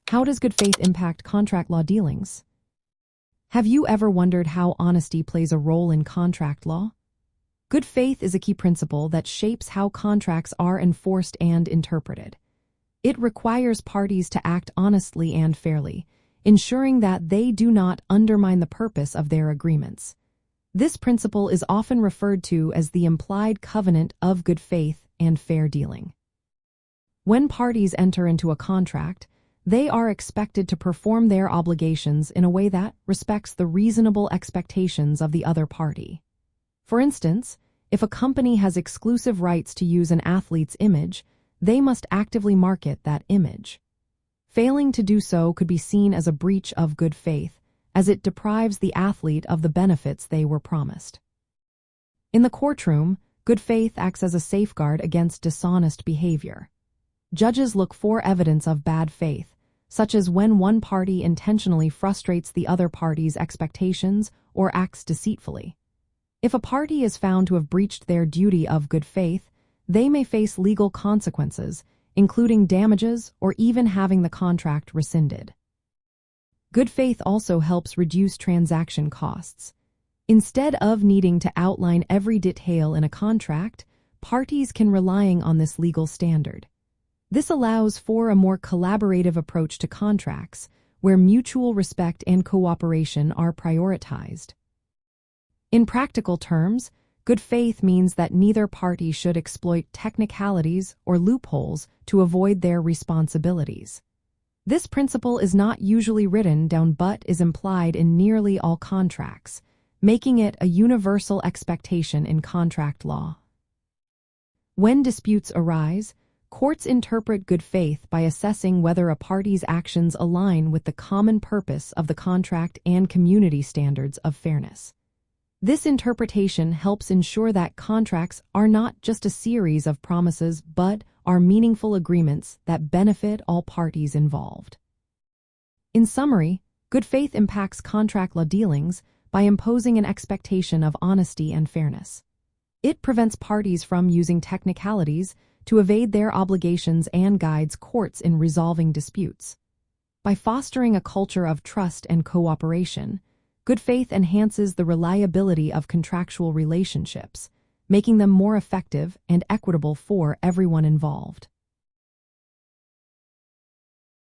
How does good faith impact contract law dealings? Have you ever wondered how honesty plays a role in contract law? Good faith is a key principle that shapes how contracts are enforced and interpreted. It requires parties to act honestly and fairly, ensuring that they do not undermine the purpose of their agreements. This principle is often referred to as the implied covenant of good faith and fair dealing. When parties enter into a contract, they are expected to perform their obligations in a way that respects the reasonable expectations of the other party. For instance, if a company has exclusive rights to use an athlete's image, they must actively market that image. Failing to do so could be seen as a breach of good faith, as it deprives the athlete of the benefits they were promised. In the courtroom, good faith acts as a safeguard against dishonest behavior. Judges look for evidence of bad faith, such as when one party intentionally frustrates the other party's expectations or acts deceitfully. If a party is found to have breached their duty of good faith, they may face legal consequences, including damages or even having the contract rescinded. Good faith also helps reduce transaction costs. Instead of needing to outline every detail in a contract, parties can rely on this legal standard. This allows for a more collaborative approach to contracts, where mutual respect and cooperation are prioritized. In practical terms, good faith means that neither party should exploit technicalities or loopholes to avoid their responsibilities. This principle is not usually written down but is implied in nearly all contracts, making it a universal expectation in contract law. When disputes arise, courts interpret good faith by assessing whether a party's actions align with the common purpose of the contract and community standards of fairness. This interpretation helps ensure that contracts are not just a series of promises but are meaningful agreements that benefit all parties involved. In summary, good faith impacts contract law dealings by imposing an expectation of honesty and fairness. It prevents parties from using technicalities to evade their obligations and guides courts in resolving disputes. By fostering a culture of trust and cooperation, good faith enhances the reliability of contractual relationships, making them more effective and equitable for everyone involved.